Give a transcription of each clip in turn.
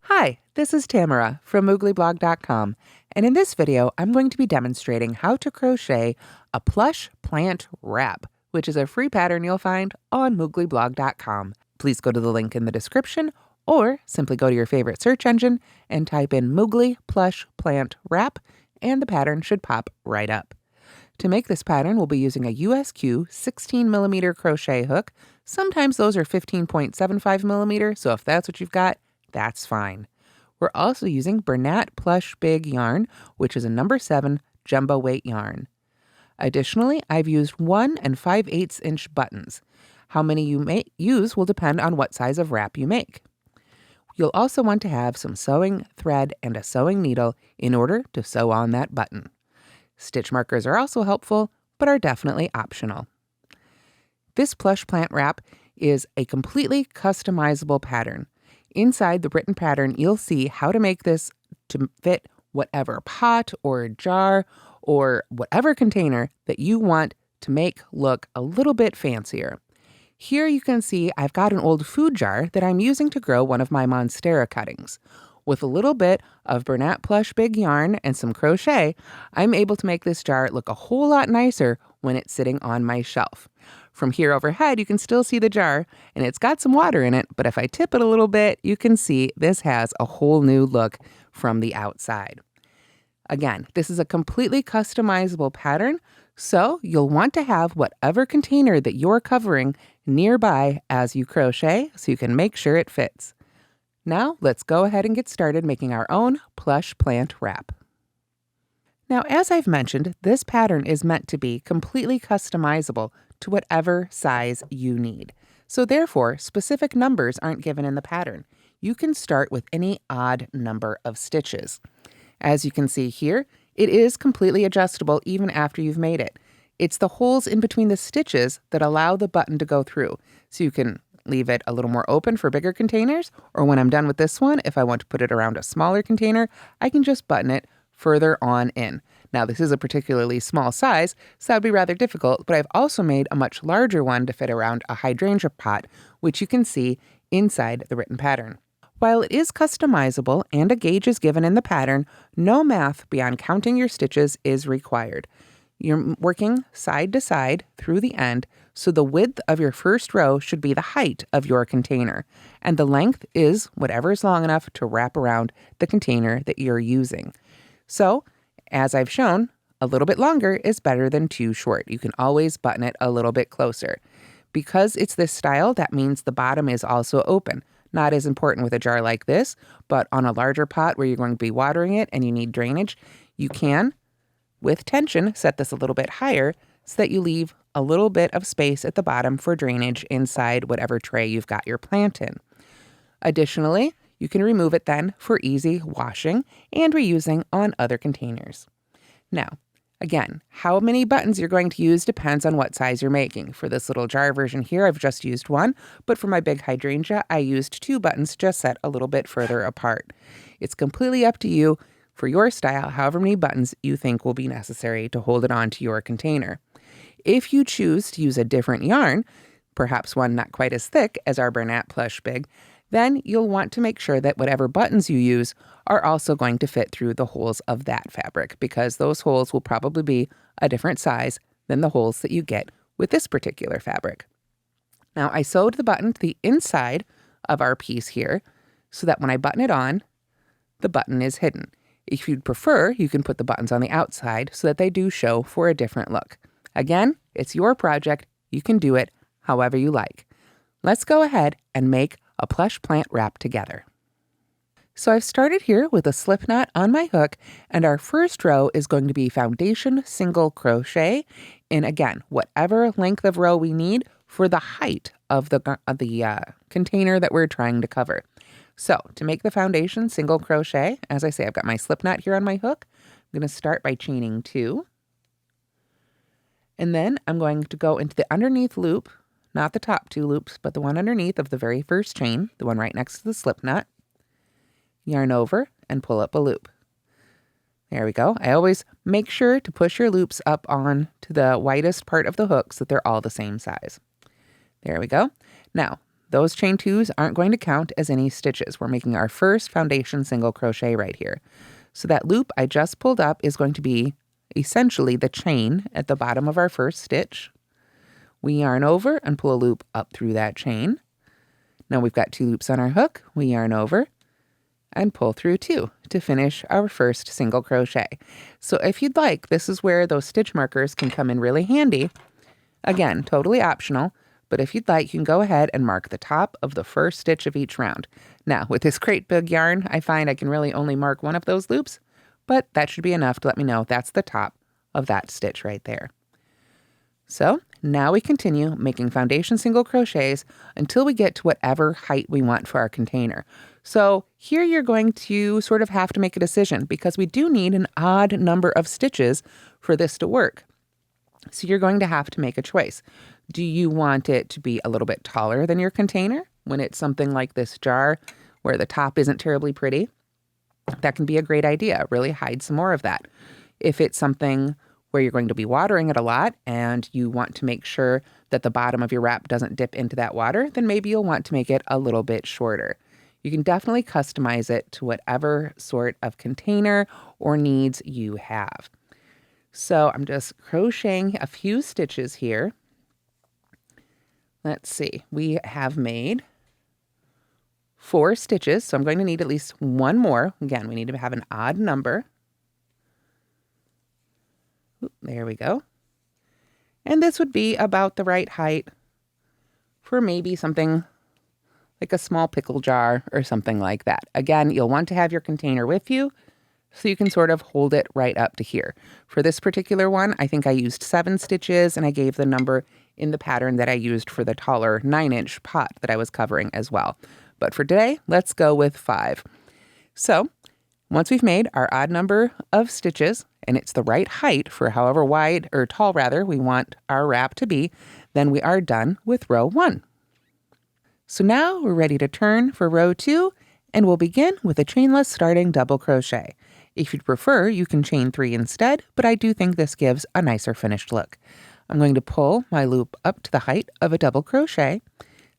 Hi, this is Tamara from mooglyblog.com, and in this video, I'm going to be demonstrating how to crochet a plush plant wrap, which is a free pattern you'll find on mooglyblog.com. Please go to the link in the description, or simply go to your favorite search engine and type in Moogly Plush Plant Wrap, and the pattern should pop right up. To make this pattern, we'll be using a USQ 16mm crochet hook. Sometimes those are 15.75mm, so if that's what you've got, that's fine. We're also using Bernat Plush Big yarn, which is a number 7 jumbo weight yarn. Additionally, I've used 1 5/8 inch buttons. How many you may use will depend on what size of wrap you make. You'll also want to have some sewing thread and a sewing needle in order to sew on that button. Stitch markers are also helpful, but are definitely optional. This plush plant wrap is a completely customizable pattern. Inside the written pattern, you'll see how to make this to fit whatever pot or jar or whatever container that you want to make look a little bit fancier. Here you can see I've got an old food jar that I'm using to grow one of my Monstera cuttings. With a little bit of Bernat Plush Big yarn and some crochet, I'm able to make this jar look a whole lot nicer when it's sitting on my shelf. From here overhead, you can still see the jar, and it's got some water in it, but if I tip it a little bit, you can see this has a whole new look from the outside. Again, this is a completely customizable pattern, so you'll want to have whatever container that you're covering nearby as you crochet so you can make sure it fits. Now, let's go ahead and get started making our own plush plant wrap. Now, as I've mentioned, this pattern is meant to be completely customizable to whatever size you need. So therefore, specific numbers aren't given in the pattern. You can start with any odd number of stitches. As you can see here, it is completely adjustable even after you've made it. It's the holes in between the stitches that allow the button to go through. So you can leave it a little more open for bigger containers, or when I'm done with this one, if I want to put it around a smaller container, I can just button it further on in. Now, this is a particularly small size, so that would be rather difficult, but I've also made a much larger one to fit around a hydrangea pot, which you can see inside the written pattern. While it is customizable and a gauge is given in the pattern, no math beyond counting your stitches is required. You're working side to side through the end, so the width of your first row should be the height of your container, and the length is whatever is long enough to wrap around the container that you're using. So, as I've shown, a little bit longer is better than too short. You can always button it a little bit closer. Because it's this style, that means the bottom is also open. Not as important with a jar like this, but on a larger pot where you're going to be watering it and you need drainage, you can, with tension, set this a little bit higher so that you leave a little bit of space at the bottom for drainage inside whatever tray you've got your plant in. Additionally, you can remove it then for easy washing and reusing on other containers. Now, again, how many buttons you're going to use depends on what size you're making. For this little jar version here, I've just used 1, but for my big hydrangea, I used 2 buttons just set a little bit further apart. It's completely up to you for your style, however many buttons you think will be necessary to hold it onto your container. If you choose to use a different yarn, perhaps one not quite as thick as our Bernat Plush Big, then you'll want to make sure that whatever buttons you use are also going to fit through the holes of that fabric, because those holes will probably be a different size than the holes that you get with this particular fabric. Now, I sewed the button to the inside of our piece here so that when I button it on, the button is hidden. If you'd prefer, you can put the buttons on the outside so that they do show for a different look. Again, it's your project. You can do it however you like. Let's go ahead and make a plush plant wrap together. So I've started here with a slip knot on my hook, and our first row is going to be foundation single crochet in, again, whatever length of row we need for the height of the container that we're trying to cover. So to make the foundation single crochet, as I say, I've got my slip knot here on my hook. I'm going to start by chaining 2. And then I'm going to go into the underneath loop, not the top 2 loops, but the one underneath of the very first chain, the one right next to the slip knot. Yarn over and pull up a loop. There we go. I always make sure to push your loops up on to the widest part of the hook so that they're all the same size. There we go. Now, those chain twos aren't going to count as any stitches. We're making our first foundation single crochet right here. So that loop I just pulled up is going to be essentially the chain at the bottom of our first stitch. We yarn over and pull a loop up through that chain. Now we've got 2 loops on our hook. We yarn over and pull through 2 to finish our first single crochet. So if you'd like, this is where those stitch markers can come in really handy. Again, totally optional. But if you'd like, you can go ahead and mark the top of the first stitch of each round. Now, with this great big yarn, I find I can really only mark one of those loops, but that should be enough to let me know that's the top of that stitch right there. So now we continue making foundation single crochets until we get to whatever height we want for our container. So here you're going to sort of have to make a decision because we do need an odd number of stitches for this to work. So you're going to have to make a choice. Do you want it to be a little bit taller than your container when it's something like this jar where the top isn't terribly pretty? That can be a great idea. Really hide some more of that. If it's something where you're going to be watering it a lot and you want to make sure that the bottom of your wrap doesn't dip into that water, then maybe you'll want to make it a little bit shorter. You can definitely customize it to whatever sort of container or needs you have. So I'm just crocheting a few stitches here. Let's see, we have made 4 stitches, so I'm going to need at least one more. Again, we need to have an odd number. Oop, there we go. And this would be about the right height for maybe something like a small pickle jar or something like that. Again, you'll want to have your container with you so you can sort of hold it right up to here. For this particular one, I think I used 7 stitches and I gave the number in the pattern that I used for the taller 9-inch pot that I was covering as well. But for today, let's go with 5. So once we've made our odd number of stitches and it's the right height for however wide or tall rather we want our wrap to be, then we are done with row 1. So now we're ready to turn for row 2 and we'll begin with a chainless starting double crochet. If you'd prefer, you can chain 3 instead, but I do think this gives a nicer finished look. I'm going to pull my loop up to the height of a double crochet,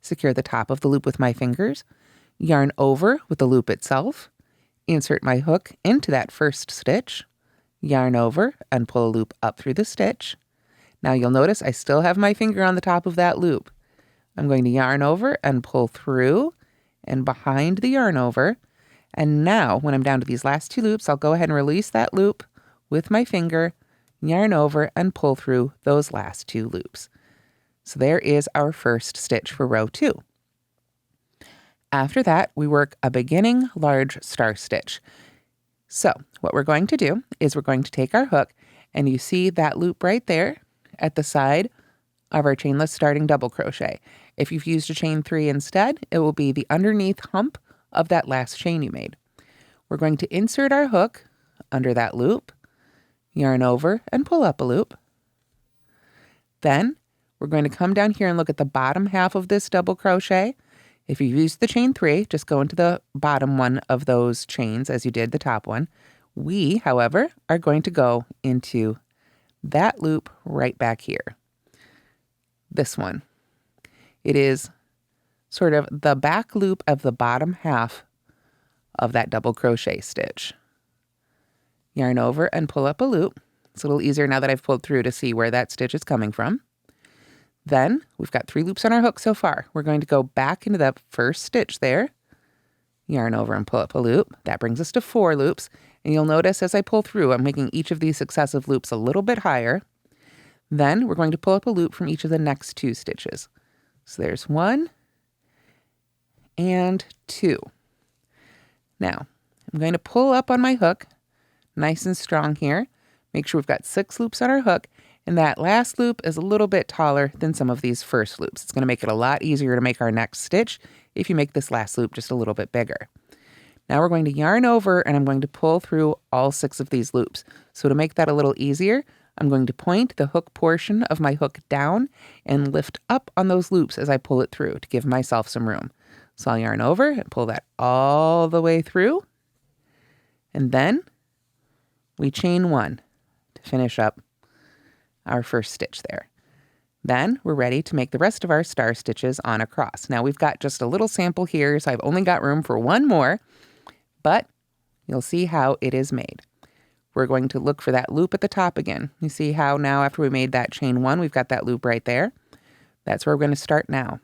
secure the top of the loop with my fingers, yarn over with the loop itself, insert my hook into that first stitch, yarn over and pull a loop up through the stitch. Now you'll notice I still have my finger on the top of that loop. I'm going to yarn over and pull through and behind the yarn over. And now when I'm down to these last 2 loops, I'll go ahead and release that loop with my finger, yarn over and pull through those last 2 loops. So there is our first stitch for row 2. After that, we work a beginning large star stitch. So what we're going to do is we're going to take our hook and you see that loop right there at the side of our chainless starting double crochet. If you've used a chain 3 instead, it will be the underneath hump of that last chain you made. We're going to insert our hook under that loop, yarn over and pull up a loop. Then we're going to come down here and look at the bottom half of this double crochet. If you used the chain 3, just go into the bottom one of those chains as you did the top one. We, however, are going to go into that loop right back here. This one. It is sort of the back loop of the bottom half of that double crochet stitch. Yarn over and pull up a loop. It's a little easier now that I've pulled through to see where that stitch is coming from. Then we've got 3 loops on our hook so far. We're going to go back into that first stitch there, yarn over and pull up a loop. That brings us to 4 loops. And you'll notice as I pull through, I'm making each of these successive loops a little bit higher. Then we're going to pull up a loop from each of the next 2 stitches. So there's 1 and 2. Now, I'm going to pull up on my hook, nice and strong here. Make sure we've got 6 loops on our hook, and that last loop is a little bit taller than some of these first loops. It's going to make it a lot easier to make our next stitch if you make this last loop just a little bit bigger. Now we're going to yarn over, and I'm going to pull through all 6 of these loops. So to make that a little easier, I'm going to point the hook portion of my hook down and lift up on those loops as I pull it through to give myself some room. So I'll yarn over and pull that all the way through. And then we chain 1 to finish up our first stitch there. Then we're ready to make the rest of our star stitches on across. Now we've got just a little sample here, so I've only got room for one more, but you'll see how it is made. We're going to look for that loop at the top again. You see how now after we made that chain one, we've got that loop right there. That's where we're going to start now.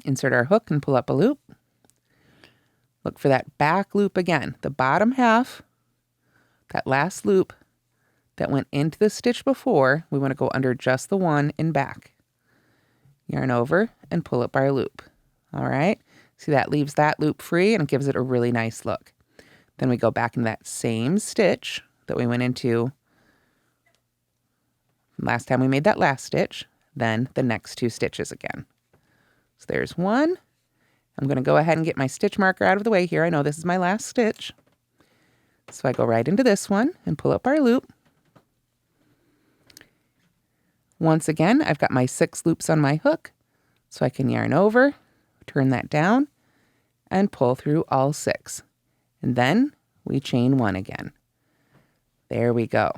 Insert our hook and pull up a loop. Look for that back loop again, the bottom half, that last loop that went into the stitch before. We want to go under just the one in back. Yarn over and pull up our loop. All right, see that leaves that loop free and gives it a really nice look. Then we go back in that same stitch that we went into last time we made that last stitch, then the next two stitches again. So there's one. I'm going to go ahead and get my stitch marker out of the way here. I know this is my last stitch. So I go right into this one and pull up our loop. Once again, I've got my 6 loops on my hook, so I can yarn over, turn that down, and pull through all 6. And then we chain 1 again. There we go.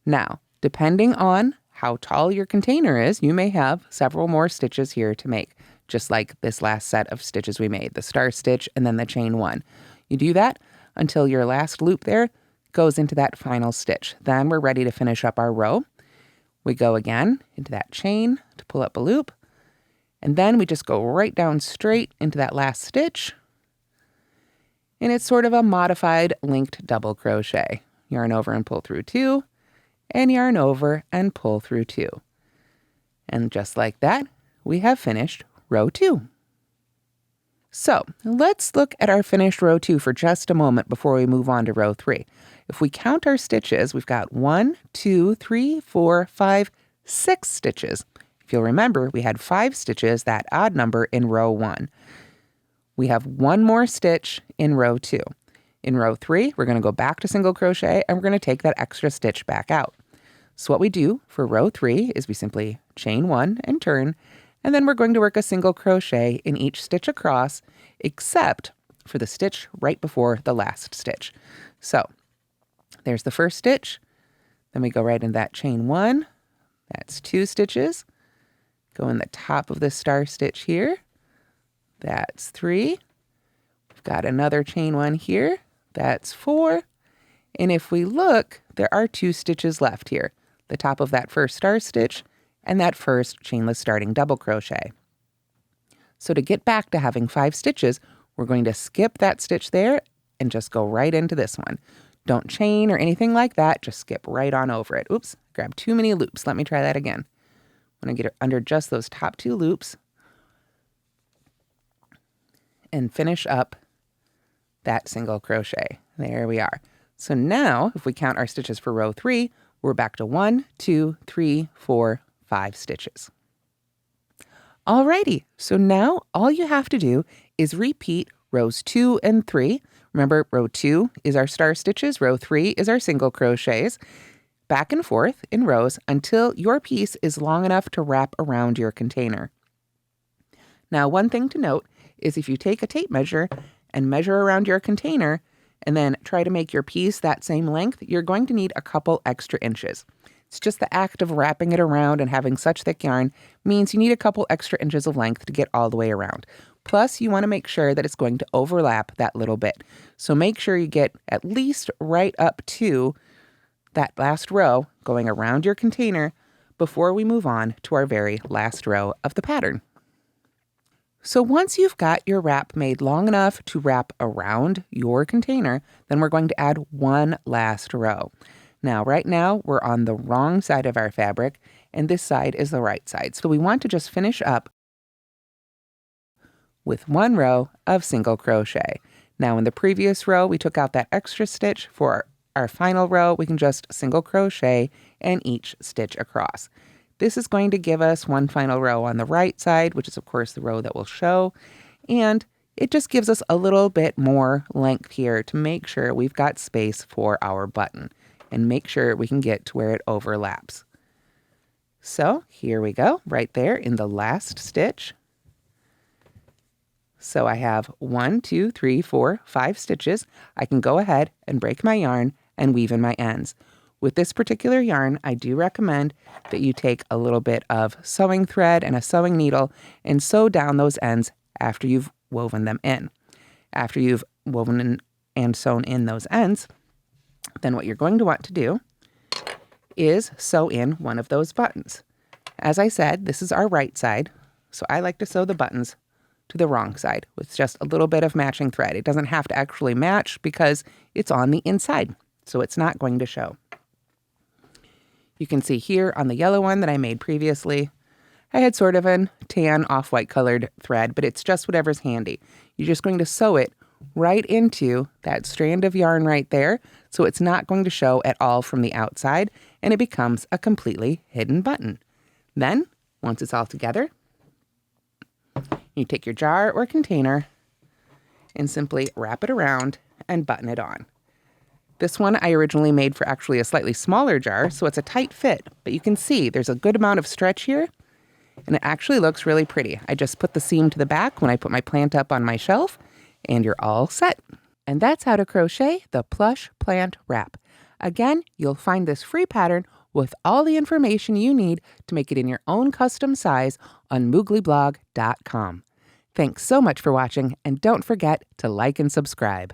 Now, depending on how tall your container is, you may have several more stitches here to make, just like this last set of stitches we made, the star stitch and then the chain 1. You do that until your last loop there goes into that final stitch. Then we're ready to finish up our row. We go again into that chain to pull up a loop, and then we just go right down straight into that last stitch, and it's sort of a modified linked double crochet. Yarn over and pull through 2, and yarn over and pull through 2. And just like that, we have finished row 2. So let's look at our finished row 2 for just a moment before we move on to row 3. If we count our stitches, we've got 1, 2, 3, 4, 5, 6 stitches. If you'll remember, we had 5 stitches, that odd number, in row 1. We have one more stitch in row 2. In row 3, we're going to go back to single crochet and we're going to take that extra stitch back out. So what we do for row 3 is we simply chain 1 and turn, and then we're going to work a single crochet in each stitch across, except for the stitch right before the last stitch. So there's the first stitch. Then we go right into that chain 1. That's 2 stitches. Go in the top of the star stitch here. That's 3. We've got another chain 1 here. That's 4. And if we look, there are 2 stitches left here. The top of that first star stitch and that first chainless starting double crochet. So to get back to having 5 stitches, we're going to skip that stitch there and just go right into this one. Don't chain or anything like that, just skip right on over it. Oops, grabbed too many loops. Let me try that again. I'm going to get it under just those top 2 loops and finish up that single crochet. There we are. So now, if we count our stitches for row 3, we're back to 1, 2, 3, 4, 5 stitches. Alrighty, so now all you have to do is repeat rows 2 and 3. Remember, row 2 is our star stitches, row 3 is our single crochets, back and forth in rows until your piece is long enough to wrap around your container. Now, one thing to note is if you take a tape measure and measure around your container and then try to make your piece that same length, you're going to need a couple extra inches. It's just the act of wrapping it around and having such thick yarn means you need a couple extra inches of length to get all the way around. Plus, you want to make sure that it's going to overlap that little bit. So make sure you get at least right up to that last row going around your container before we move on to our very last row of the pattern. So once you've got your wrap made long enough to wrap around your container, then we're going to add one last row. Now, right now, we're on the wrong side of our fabric, and this side is the right side. So we want to just finish up with one row of single crochet. Now, in the previous row, we took out that extra stitch. For our final row, we can just single crochet and each stitch across. This is going to give us one final row on the right side, which is, of course, the row that we'll show. And it just gives us a little bit more length here to make sure we've got space for our button and make sure we can get to where it overlaps. So here we go, right there in the last stitch. So I have 1, 2, 3, 4, 5 stitches. I can go ahead and break my yarn and weave in my ends. With this particular yarn, I do recommend that you take a little bit of sewing thread and a sewing needle and sew down those ends after you've woven them in. After you've woven in and sewn in those ends, then what you're going to want to do is sew in one of those buttons. As I said, this is our right side, so I like to sew the buttons to the wrong side with just a little bit of matching thread. It doesn't have to actually match because it's on the inside, so it's not going to show. You can see here on the yellow one that I made previously, I had sort of a tan off-white colored thread, but it's just whatever's handy. You're just going to sew it right into that strand of yarn right there, so it's not going to show at all from the outside, and it becomes a completely hidden button. Then, once it's all together, you take your jar or container and simply wrap it around and button it on. This one I originally made for actually a slightly smaller jar, so it's a tight fit, but you can see there's a good amount of stretch here, and it actually looks really pretty. I just put the seam to the back when I put my plant up on my shelf, and you're all set. And that's how to crochet the Plush Plant Wrap. Again, you'll find this free pattern with all the information you need to make it in your own custom size on mooglyblog.com. Thanks so much for watching, and don't forget to like and subscribe.